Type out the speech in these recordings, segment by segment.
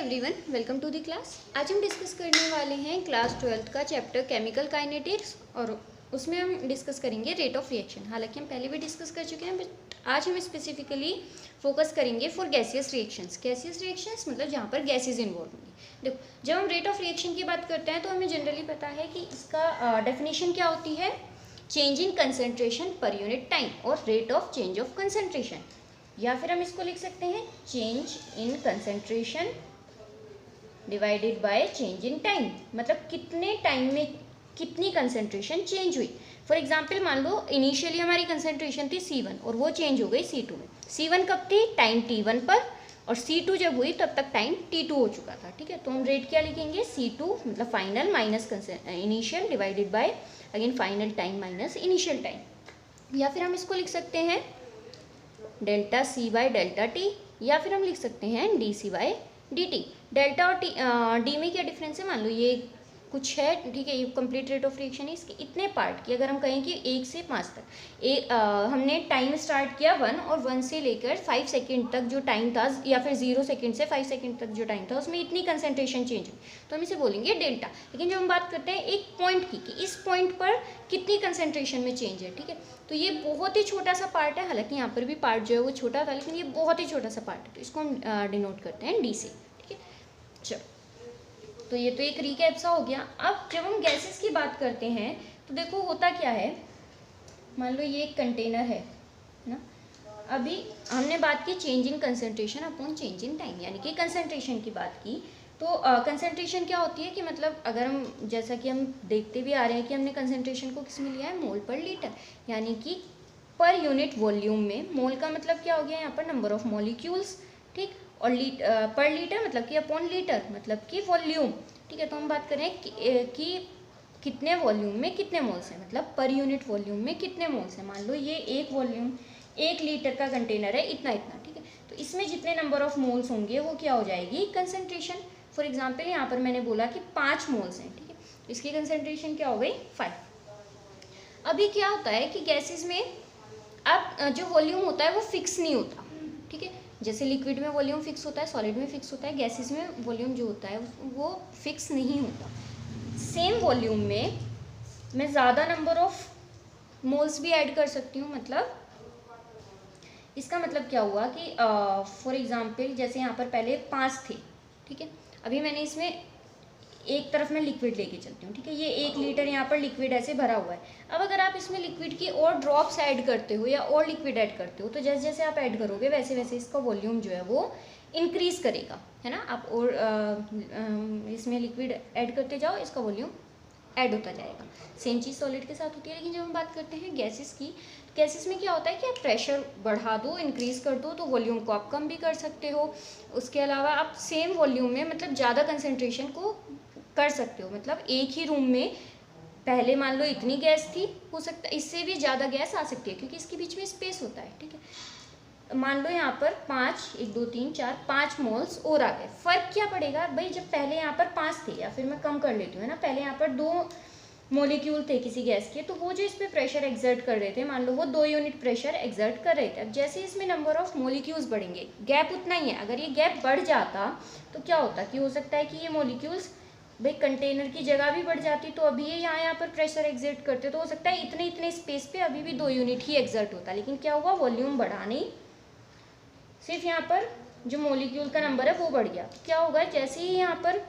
Everyone, welcome to the class. आज हम discuss करने वाले हैं क्लास 12th का चैप्टर केमिकल काइनेटिक्स और उसमें हम डिस्कस करेंगे रेट ऑफ रिएक्शन। हालांकि हम पहले भी डिस्कस कर चुके हैं, बट आज हम स्पेसिफिकली फोकस करेंगे for gaseous reactions. Gaseous reactions मतलब जहाँ पर गैसेज इन्वॉल्व होंगी। देखो, जब हम रेट ऑफ रिएक्शन की बात करते हैं तो हमें जनरली पता है कि इसका डेफिनेशन क्या होती है, change in concentration per unit time और rate of change of concentration, या फिर हम इसको लिख सकते हैं change in concentration divided by change in time, मतलब कितने टाइम में कितनी कंसंट्रेशन चेंज हुई। फॉर एग्जांपल मान लो इनिशियली हमारी कंसंट्रेशन थी C1 और वो चेंज हो गई C2 में। C1 कब थी? टाइम T1 पर, और C2 जब हुई तब तक टाइम T2 हो चुका था। ठीक है, तो हम रेट क्या लिखेंगे, C2 मतलब final minus initial divided by again final time minus initial time, या फिर हम इसको लिख सकते हैं delta C by delta T, या फिर हम लिख सकते हैं DC बाय dt। डेल्टा और डी में क्या डिफरेंस है, मान लो ये कुछ है, ठीक है, ये कंप्लीट रेट ऑफ रिएक्शन है। इसके इतने पार्ट की अगर हम कहें कि 1 से 5 तक हमने टाइम स्टार्ट किया 1 और 1 से लेकर 5 सेकेंड तक जो टाइम था, या फिर 0 सेकेंड से 5 सेकेंड तक जो टाइम था, उसमें इतनी कंसंट्रेशन चेंज हुई, तो हम इसे बोलेंगे डेल्टा। लेकिन जब हम बात करते हैं एक पॉइंट की कि इस पॉइंट पर कितनी कंसंट्रेशन में चेंज है, ठीक है, तो ये बहुत ही छोटा सा पार्ट है। हालांकि यहाँ पर भी पार्ट जो है वो छोटा था, लेकिन ये बहुत ही छोटा सा पार्ट है, तो इसको हम डिनोट करते हैं डी से। ठीक है, चलो, तो ये तो एक रिकैप सा हो गया। अब जब हम गैसेस की बात करते हैं तो देखो होता क्या है, मान लो ये एक कंटेनर है ना। अभी हमने बात की change in concentration upon change in time, यानी कि कंसंट्रेशन की बात की। तो कंसंट्रेशन क्या होती है कि मतलब अगर हम, जैसा कि हम देखते भी आ रहे हैं कि हमने कंसंट्रेशन को किस में लिया है, मोल पर लीटर, यानी कि पर यूनिट वॉल्यूम में। मोल का मतलब क्या हो गया यहाँ पर, नंबर ऑफ मॉलिक्यूल्स, ठीक, और पर लीटर मतलब कि अपॉन लीटर मतलब कि वॉल्यूम। ठीक है, तो हम बात करें कि कितने वॉल्यूम में कितने मोल्स हैं, मतलब पर यूनिट वॉल्यूम में कितने मोल्स हैं। मान लो ये एक वॉल्यूम 1 लीटर का कंटेनर है, इतना इतना, ठीक है, तो इसमें जितने नंबर ऑफ मोल्स होंगे वो क्या हो जाएगी, कंसंट्रेशन। फॉर एग्जांपल यहाँ पर मैंने बोला कि 5 मोल्स हैं, ठीक है, तो इसकी कंसंट्रेशन क्या हो गई, 5। अभी क्या होता है कि गैसेज में अब जो वॉल्यूम होता है वो फिक्स नहीं होता। ठीक है, जैसे लिक्विड में वॉल्यूम फिक्स होता है, सॉलिड में फिक्स होता है, गैसेज में वॉल्यूम जो होता है वो फिक्स नहीं होता। सेम वॉल्यूम में मैं ज़्यादा नंबर ऑफ मोल्स भी ऐड कर सकती हूँ। मतलब इसका मतलब क्या हुआ कि फॉर एग्जांपल जैसे यहाँ पर पहले 5 थे, ठीक है, अभी मैंने इसमें एक तरफ में लिक्विड लेके चलती हूँ, ठीक है, ये 1 लीटर यहाँ पर लिक्विड ऐसे भरा हुआ है। अब अगर आप इसमें लिक्विड की और ड्रॉप्स ऐड करते हो या और लिक्विड ऐड करते हो, तो जैसे जैसे आप ऐड करोगे वैसे वैसे इसका वॉल्यूम जो है वो इंक्रीज करेगा, है ना। आप और इसमें लिक्विड ऐड करते जाओ, इसका वॉल्यूम ऐड होता जाएगा। सेम चीज़ सॉलिड के साथ होती है। लेकिन जब हम बात करते हैं गैसेस की, गैसेस में क्या होता है कि आप प्रेशर बढ़ा दो, इंक्रीज कर दो, तो वॉल्यूम को आप कम भी कर सकते हो। उसके अलावा आप सेम वॉल्यूम में मतलब ज़्यादा कंसंट्रेशन को कर सकते हो। मतलब एक ही रूम में पहले मान लो इतनी गैस थी, हो सकता है इससे भी ज़्यादा गैस आ सकती है क्योंकि इसके बीच में स्पेस होता है। ठीक है, मान लो यहाँ पर 5, 1 2 3 4 5 मोल्स और आ गए। फर्क क्या पड़ेगा भाई, जब पहले यहाँ पर 5 थे, या फिर मैं कम कर लेती हूँ, है ना, पहले यहाँ पर 2 मॉलिक्यूल थे किसी गैस के, तो वो जो इस पर प्रेशर एक्सर्ट कर रहे थे, मान लो वो 2 यूनिट प्रेशर एक्सर्ट कर रहे थे। अब जैसे इसमें नंबर ऑफ मॉलिक्यूल्स बढ़ेंगे, गैप उतना ही है। अगर ये गैप बढ़ जाता तो क्या होता कि हो सकता है कि ये मॉलिक्यूल्स भाई कंटेनर की जगह भी बढ़ जाती, तो अभी ये यहाँ पर प्रेशर एक्सर्ट करते, तो हो सकता है इतने इतने स्पेस पे अभी भी 2 यूनिट ही एक्सर्ट होता। लेकिन क्या हुआ, वॉल्यूम बढ़ा नहीं, सिर्फ यहाँ पर जो मॉलिक्यूल का नंबर है वो बढ़ गया। क्या होगा, जैसे ही यहाँ पर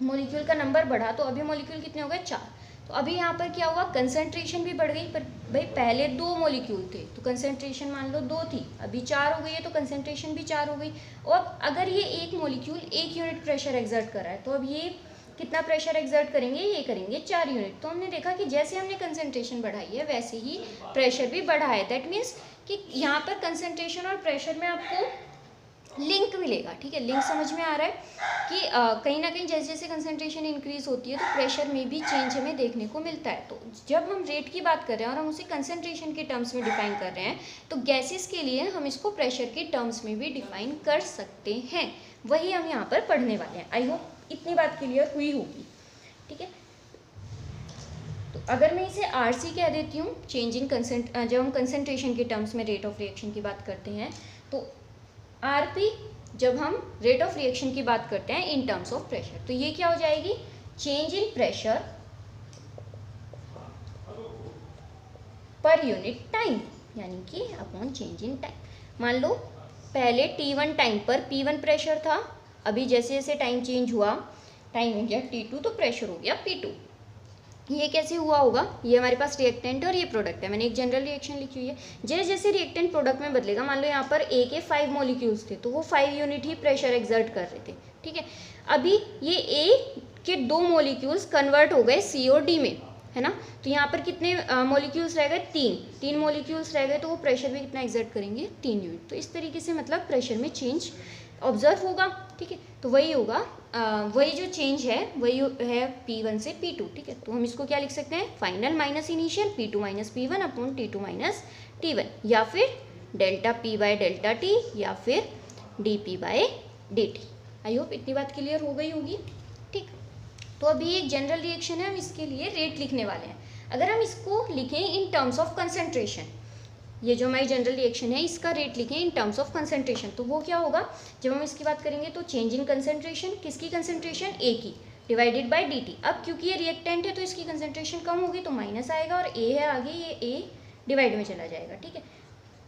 मॉलिक्यूल का नंबर बढ़ा तो अभी मॉलिक्यूल कितने हो गए, 4। तो अभी यहाँ पर क्या हुआ, कंसंट्रेशन भी बढ़ गई। पर भाई पहले 2 मॉलिक्यूल थे तो कंसंट्रेशन मान लो 2 थी, अभी 4 हो गई है तो कंसंट्रेशन भी 4 हो गई। और अगर ये एक मॉलिक्यूल 1 यूनिट प्रेशर एक्सर्ट कर रहा है, तो अब ये कितना प्रेशर एक्सर्ट करेंगे, ये करेंगे 4 यूनिट। तो हमने देखा कि जैसे हमने कंसंट्रेशन बढ़ाई है वैसे ही प्रेशर भी बढ़ा है। दैट मीन्स कि यहाँ पर कंसंट्रेशन और प्रेशर में आपको लिंक मिलेगा। ठीक है, लिंक समझ में आ रहा है कि कहीं ना कहीं जैसे जैसे कंसंट्रेशन इंक्रीज होती है तो प्रेशर में भी चेंज हमें देखने को मिलता है। तो जब हम रेट की बात कर रहे हैं और हम उसे कंसंट्रेशन के टर्म्स में डिफाइन कर रहे हैं, तो गैसेस के लिए हम इसको प्रेशर के टर्म्स में भी डिफाइन कर सकते हैं। वही हम यहाँ पर पढ़ने वाले हैं। आई होप इतनी बात क्लियर हुई होगी। ठीक है, तो अगर मैं इसे RC कह देती हूँ, चेंज इन जब हम कंसंट्रेशन के टर्म्स में रेट ऑफ रिएक्शन की बात करते हैं, तो RP जब हम रेट ऑफ रिएक्शन की बात करते हैं इन टर्म्स ऑफ प्रेशर, तो ये क्या हो जाएगी, चेंज इन प्रेशर पर यूनिट टाइम, यानी कि अपॉन चेंज इन टाइम। मान लो पहले T1 टाइम पर P1 प्रेशर था, अभी जैसे जैसे टाइम चेंज हुआ, टाइम हो गया T2 तो प्रेशर हो गया P2। ये कैसे हुआ होगा, ये हमारे पास रिएक्टेंट है और ये प्रोडक्ट है, मैंने एक जनरल रिएक्शन लिखी हुई है। जैसे जैसे रिएक्टेंट प्रोडक्ट में बदलेगा, मान लो यहाँ पर A के 5 मॉलिक्यूल्स थे तो वो 5 यूनिट ही प्रेशर एक्सर्ट कर रहे थे, ठीक है। अभी ये A के 2 मॉलिक्यूल्स कन्वर्ट हो गए C और D में, है ना, तो यहाँ पर कितने मॉलिक्यूल्स रह गए, 3 मॉलिक्यूल्स रह गए, तो वो प्रेशर भी कितना एक्सर्ट करेंगे, 3 यूनिट। तो इस तरीके से मतलब प्रेशर में चेंज ऑब्जर्व होगा, ठीक है। तो वही होगा, वही जो चेंज है वही है P1 से P2, ठीक है। तो हम इसको क्या लिख सकते हैं, final minus initial P2 minus P1 upon T2 minus T1, या फिर delta P by delta T, या फिर dP by dt। I hope इतनी बात क्लियर हो गई होगी, ठीक। तो अभी एक जनरल रिएक्शन है, हम इसके लिए रेट लिखने वाले हैं। अगर हम इसको लिखें इन टर्म्स ऑफ कंसंट्रेशन, ये जो हमारी जनरल रिएक्शन है इसका रेट लिखें इन टर्म्स ऑफ कंसंट्रेशन, तो वो क्या होगा, जब हम इसकी बात करेंगे तो चेंज इन कंसंट्रेशन, किसकी कंसंट्रेशन, A की, डिवाइडेड बाय dt। अब क्योंकि ये रिएक्टेंट है तो इसकी कंसंट्रेशन कम होगी तो माइनस आएगा, और A है आगे, ये A डिवाइड में चला जाएगा, ठीक है।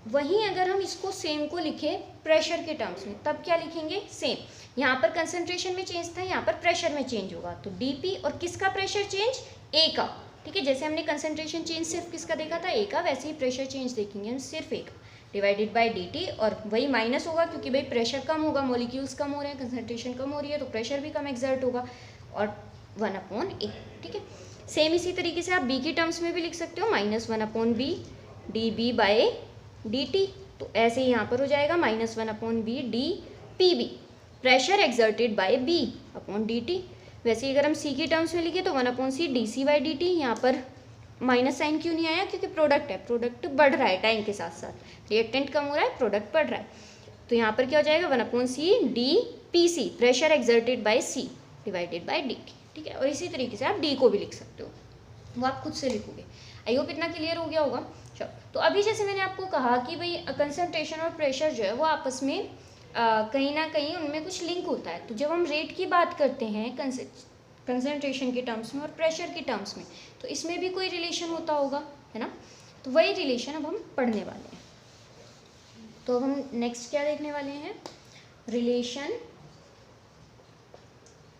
वहीं अगर हम इसको सेम को लिखें प्रेशर के टर्म्स में, तब क्या लिखेंगे, सेम, यहाँ पर कंसंट्रेशन में चेंज था, यहाँ पर प्रेशर में चेंज होगा, तो dP, और किसका प्रेशर चेंज, A का, ठीक है। जैसे हमने कंसंट्रेशन चेंज सिर्फ किसका देखा था, A का, वैसे ही प्रेशर चेंज देखेंगे हम सिर्फ A का, डिवाइडेड बाय dt, और वही माइनस होगा क्योंकि भाई प्रेशर कम होगा, मॉलिक्यूल्स कम हो रहे हैं, कंसंट्रेशन कम हो रही है, तो प्रेशर भी कम एक्सर्ट होगा, और 1/A, ठीक है। सेम इसी तरीके से आप B के टर्म्स में भी लिख सकते हो, -1/B dB बाय dt, तो ऐसे ही यहाँ पर हो जाएगा -1/B dPB, pressure exerted by B upon dt। वैसे अगर हम C की टर्म्स में लिखे तो 1/C dC बाई dt, यहाँ पर माइनस साइन क्यों नहीं आया, क्योंकि प्रोडक्ट है, प्रोडक्ट बढ़ रहा है टाइम के साथ साथ, रिएक्टेंट कम हो रहा है, प्रोडक्ट बढ़ रहा है, तो यहाँ पर क्या हो जाएगा 1/C dPC, pressure exerted by C divided by dt, ठीक है। और इसी तरीके से आप D को भी लिख सकते हो, वो आप खुद से लिखोगे। आई होप इतना क्लियर हो गया होगा। चलो, तो अभी जैसे मैंने आपको कहा कि भाई कंसंट्रेशन और प्रेशर जो है वो आपस में कहीं ना कहीं उनमें कुछ लिंक होता है। तो जब हम रेट की बात करते हैं कंसंट्रेशन के टर्म्स में और प्रेशर के टर्म्स में, तो इसमें भी कोई रिलेशन होता होगा, है ना। तो वही रिलेशन अब हम पढ़ने वाले हैं। तो अब हम नेक्स्ट क्या देखने वाले हैं, relation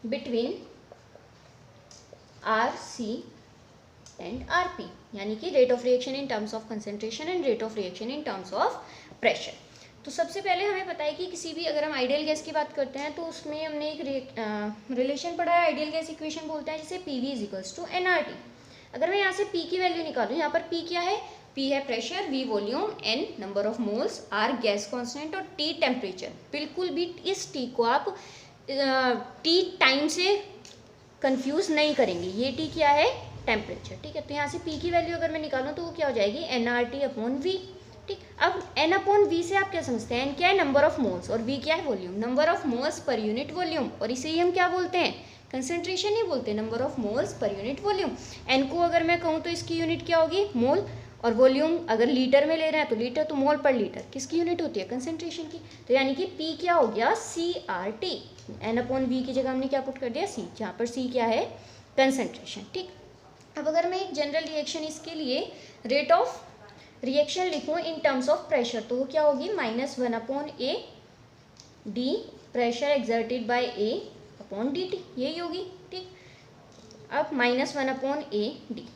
between RC and RP, यानी कि rate of reaction in terms of concentration and rate of reaction in terms of pressure. तो सबसे पहले हमें पता है कि किसी भी, अगर हम आइडियल गैस की बात करते हैं तो उसमें हमने एक रिलेशन पढ़ा है, आइडियल गैस इक्वेशन बोलते हैं जिसे PV = nRT। अगर मैं यहाँ से P की वैल्यू निकालूँ, यहाँ पर P क्या है, P है pressure, V volume, N number of moles, R gas constant और T टेम्परेचर। बिल्कुल भी इस T को आप T टाइम से कंफ्यूज नहीं करेंगे, ये T क्या है, टेम्परेचर, ठीक है। तो यहाँ से P की वैल्यू अगर मैं निकालूँ तो वो क्या हो जाएगी, nRT/V, ठीक। अब n/V से आप क्या समझते हैं, n क्या है, नंबर ऑफ मोल्स, और V क्या है, volume, number of moles per unit volume, और इसे ही हम क्या बोलते हैं, कंसंट्रेशन ही बोलते हैं, number of moles per unit volume. n को अगर मैं कहूँ तो इसकी यूनिट क्या होगी, मोल, और वॉल्यूम अगर लीटर में ले रहे हैं तो लीटर, तो मोल पर लीटर किसकी यूनिट होती है, कंसंट्रेशन की। तो यानी कि P क्या हो गया, CRT, n/V की जगह हमने क्या पुट कर दिया, C, जहाँ पर C क्या है, कंसंट्रेशन, ठीक। अब अगर मैं एक जनरल रिएक्शन इसके लिए रेट ऑफ रिएक्शन लिखूँ इन टर्म्स ऑफ प्रेशर, तो वो क्या होगी, -1/A d pressure exerted by A upon dt, यही होगी, ठीक। अब -1/A d,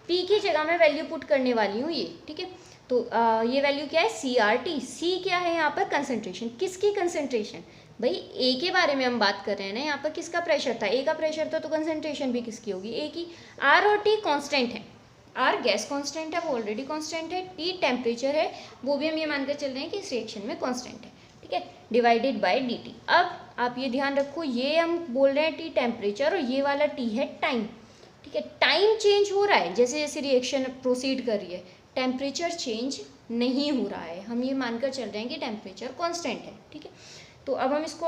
P की जगह मैं वैल्यू पुट करने वाली हूँ ये, ठीक है। तो ये वैल्यू क्या है, CRT, C क्या है यहाँ पर, कंसंट्रेशन, किसकी कंसंट्रेशन, भाई A के बारे में हम बात कर रहे हैं ना, यहाँ पर किसका प्रेशर था, A का प्रेशर था, तो कंसंट्रेशन भी किसकी होगी, A की। R और T कांस्टेंट है, R गैस कांस्टेंट है, वो ऑलरेडी कांस्टेंट है, T टेम्परेचर है, वो भी हम ये मानकर चल रहे हैं कि इस रिएक्शन में कांस्टेंट है, ठीक है, डिवाइडेड बाय dt। अब आप ये ध्यान रखो, ये हम बोल रहे हैं T टेम्परेचर, और ये वाला T है टाइम, ठीक है। टाइम चेंज हो रहा है जैसे जैसे रिएक्शन प्रोसीड कर रही है, टेम्परेचर चेंज नहीं हो रहा है, हम ये मानकर चल रहे हैं कि टेम्परेचर कांस्टेंट है, ठीक है। तो अब हम इसको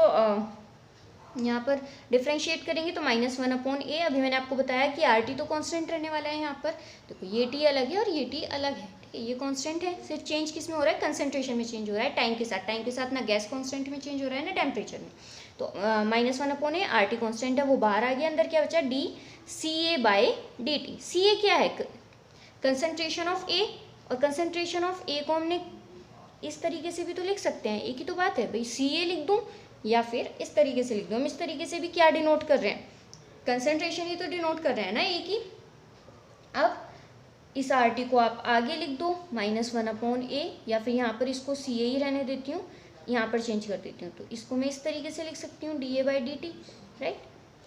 यहाँ पर डिफ्रेंशिएट करेंगे तो -1/A, अभी मैंने आपको बताया कि RT तो कांस्टेंट रहने वाला है यहाँ पर, देखो ये T अलग है और ये T अलग है, ठीक है, ये कांस्टेंट है, सिर्फ चेंज किस में हो रहा है, कंसंट्रेशन में चेंज हो रहा है टाइम के साथ ना गैस कांस्टेंट में चेंज हो रहा है ना टेम्परेचर में। तो -1/a RT कांस्टेंट है वो बाहर आ गया, अंदर क्या बचा dCA/dt। CA क्या है, कंसंट्रेशन ऑफ ए, और कंसंट्रेशन ऑफ ए को हमने इस तरीके से भी तो लिख सकते हैं, एक ही तो बात है भाई, CA लिख दूँ या फिर इस तरीके से लिख दूँ। हम इस तरीके से भी क्या डिनोट कर रहे हैं, कंसंट्रेशन ही तो डिनोट कर रहे हैं ना एक ही। अब इस RT को आप आगे लिख दो -1/a, या फिर यहाँ पर इसको CA ही रहने देती हूँ, यहाँ पर चेंज कर देती हूँ, तो इसको मैं इस तरीके से लिख सकती हूँ dA/dt, right,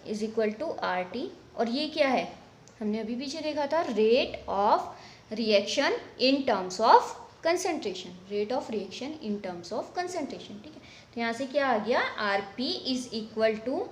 is equal to RT। और ये क्या है, हमने अभी पीछे देखा था, rate of reaction in terms of concentration, rate of reaction in terms of concentration, ठीक है। तो यहाँ से क्या आ गया, RP is equal to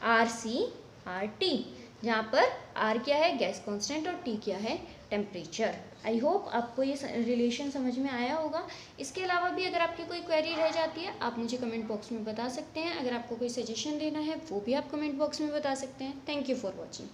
RC/RT, जहाँ पर R क्या है, गैस कांस्टेंट, और T क्या है, टेम्परेचर। आई होप आपको ये रिलेशन समझ में आया होगा। इसके अलावा भी अगर आपकी कोई क्वेरी रह जाती है आप मुझे कमेंट बॉक्स में बता सकते हैं, अगर आपको कोई सजेशन देना है वो भी आप कमेंट बॉक्स में बता सकते हैं। Thank you for watching.